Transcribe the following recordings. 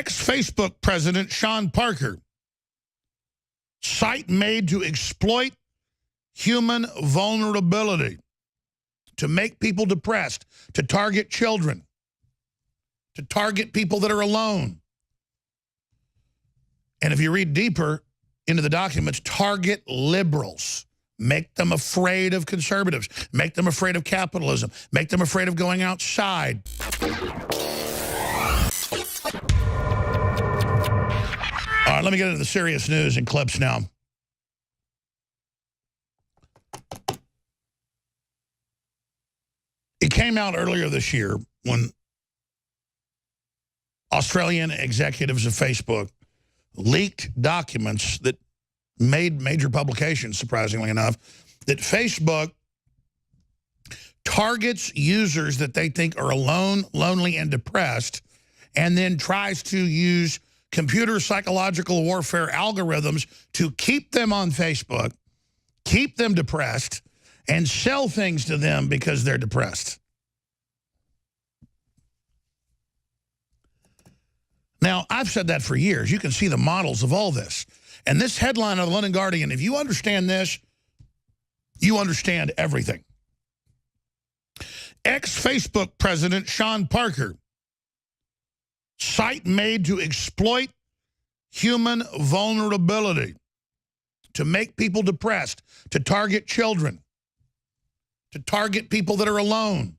Ex-Facebook president Sean Parker, site made to exploit human vulnerability, to make people depressed, to target children, to target people that are alone. And if you read deeper into the documents, target liberals, make them afraid of conservatives, make them afraid of capitalism, make them afraid of going outside. All right, let me get into the serious news and clips now. It came out earlier this year when Australian executives of Facebook leaked documents that made major publications, surprisingly enough, that Facebook targets users that they think are alone, lonely, and depressed, and then tries to use computer psychological warfare algorithms to keep them on Facebook, keep them depressed, and sell things to them because they're depressed. Now, I've said that for years. You can see the models of all this. And this headline of the London Guardian, if you understand this, you understand everything. Ex-Facebook president Sean Parker, site made to exploit human vulnerability, to make people depressed, to target children, to target people that are alone.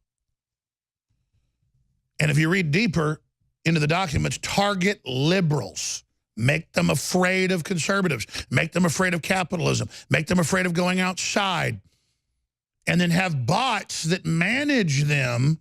And if you read deeper into the documents, target liberals, make them afraid of conservatives, make them afraid of capitalism, make them afraid of going outside, and then have bots that manage them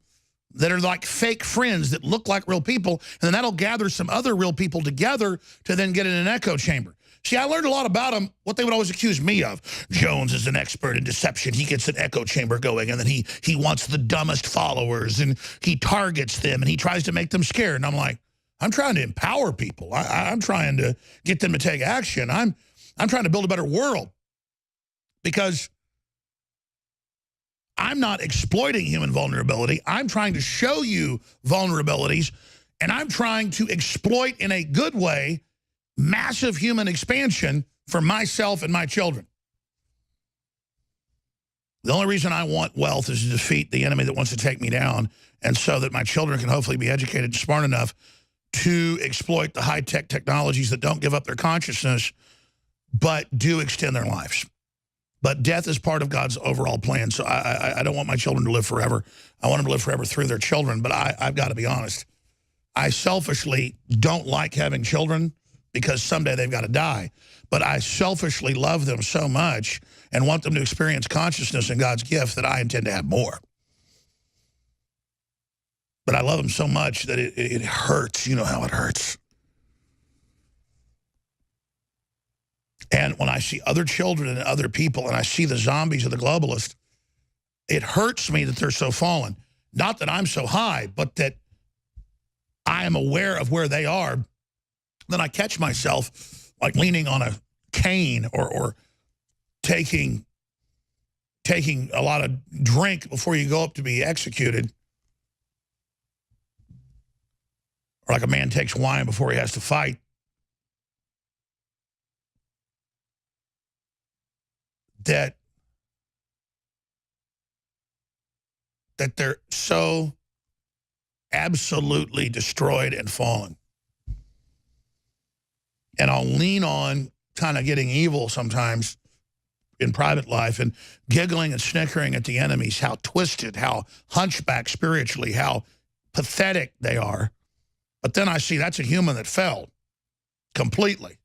that are like fake friends that look like real people, and then that'll gather some other real people together to then get in an echo chamber. See, I learned a lot about them, what they would always accuse me of. Jones is an expert in deception. He gets an echo chamber going, and then he wants the dumbest followers, and he targets them, and he tries to make them scared. And I'm like, I'm trying to empower people. I'm trying to get them to take action. I'm trying to build a better world, because I'm not exploiting human vulnerability. I'm trying to show you vulnerabilities, and I'm trying to exploit in a good way massive human expansion for myself and my children. The only reason I want wealth is to defeat the enemy that wants to take me down, and so that my children can hopefully be educated and smart enough to exploit the high-tech technologies that don't give up their consciousness but do extend their lives. But death is part of God's overall plan, so I don't want my children to live forever. I want them to live forever through their children, but I've got to be honest. I selfishly don't like having children because someday they've got to die. But I selfishly love them so much and want them to experience consciousness and God's gift that I intend to have more. But I love them so much that it hurts. You know how it hurts. And when I see other children and other people, and I see the zombies of the globalists, it hurts me that they're so fallen. Not that I'm so high, but that I am aware of where they are. Then I catch myself like leaning on a cane or taking a lot of drink before you go up to be executed. Or like a man takes wine before he has to fight. That they're so absolutely destroyed and fallen. And I'll lean on kind of getting evil sometimes in private life and giggling and snickering at the enemies, how twisted, how hunchback spiritually, how pathetic they are. But then I see that's a human that fell completely.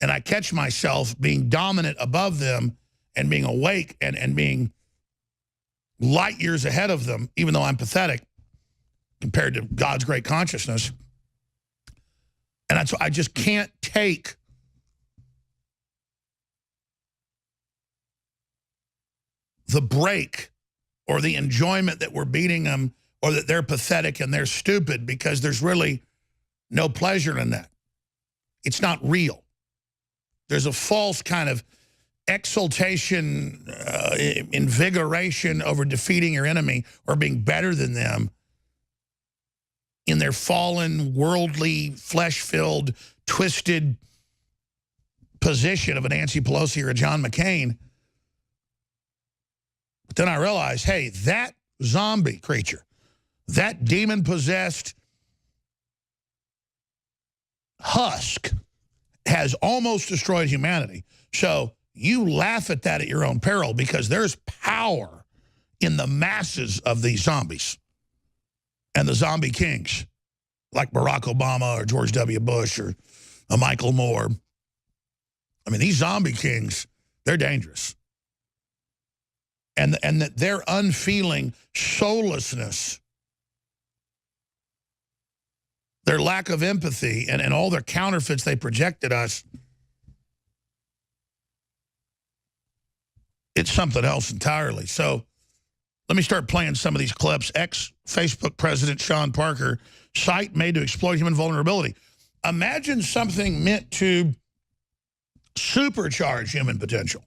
And I catch myself being dominant above them and being awake and being light years ahead of them, even though I'm pathetic compared to God's great consciousness. And that's, I just can't take the break or the enjoyment that we're beating them or that they're pathetic and they're stupid, because there's really no pleasure in that. It's not real. There's a false kind of exultation, invigoration over defeating your enemy or being better than them in their fallen, worldly, flesh-filled, twisted position of a Nancy Pelosi or a John McCain. But then I realized, hey, that zombie creature, that demon-possessed husk has almost destroyed humanity. So you laugh at that at your own peril, because there's power in the masses of these zombies and the zombie kings like Barack Obama or George W. Bush or a Michael Moore. I mean, these zombie kings, they're dangerous. And that their unfeeling soullessness, their lack of empathy, and all their counterfeits they projected us, it's something else entirely. So let me start playing some of these clips. Ex-Facebook president Sean Parker, site made to exploit human vulnerability. Imagine something meant to supercharge human potential.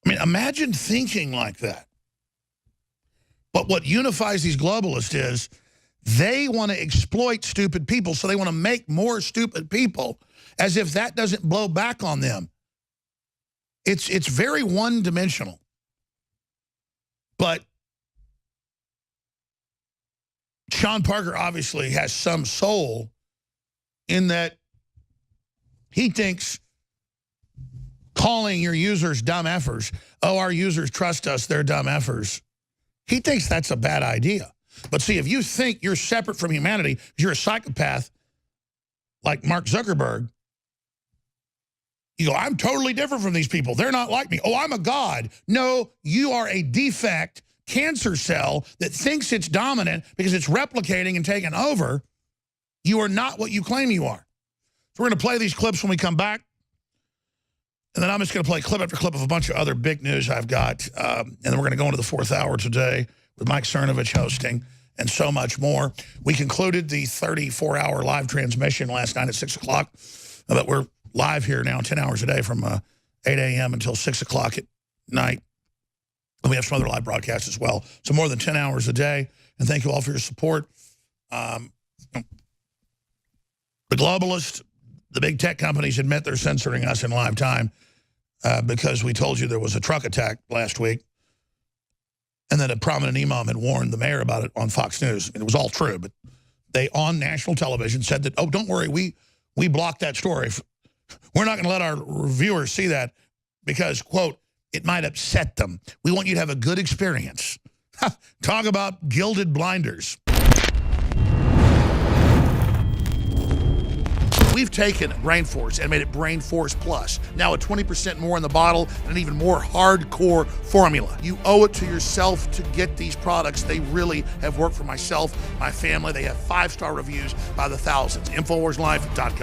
I mean, imagine thinking like that. But what unifies these globalists is they want to exploit stupid people, so they want to make more stupid people, as if that doesn't blow back on them. It's very one-dimensional. But Sean Parker obviously has some soul, in that he thinks calling your users dumb effers, oh, our users trust us, they're dumb effers, he thinks that's a bad idea. But see, if you think you're separate from humanity, you're a psychopath like Mark Zuckerberg, you go, I'm totally different from these people. They're not like me. Oh, I'm a god. No, you are a defect cancer cell that thinks it's dominant because it's replicating and taking over. You are not what you claim you are. So we're going to play these clips when we come back. And then I'm just going to play clip after clip of a bunch of other big news I've got. And then we're going to go into the fourth hour today with Mike Cernovich hosting and so much more. We concluded the 34-hour live transmission last night at 6 o'clock. But we're live here now 10 hours a day from 8 a.m. until 6 o'clock at night. And we have some other live broadcasts as well. So more than 10 hours a day. And thank you all for your support. The globalists, the big tech companies admit they're censoring us in live time because we told you there was a truck attack last week, and that a prominent imam had warned the mayor about it on Fox News. And it was all true, but they on national television said that, oh, don't worry, we blocked that story. We're not going to let our viewers see that because, quote, it might upset them. We want you to have a good experience. Talk about gilded blinders. We've taken Brain Force and made it Brain Force Plus. Now at 20% more in the bottle and an even more hardcore formula. You owe it to yourself to get these products. They really have worked for myself, my family. They have 5-star reviews by the thousands. Infowarslife.com.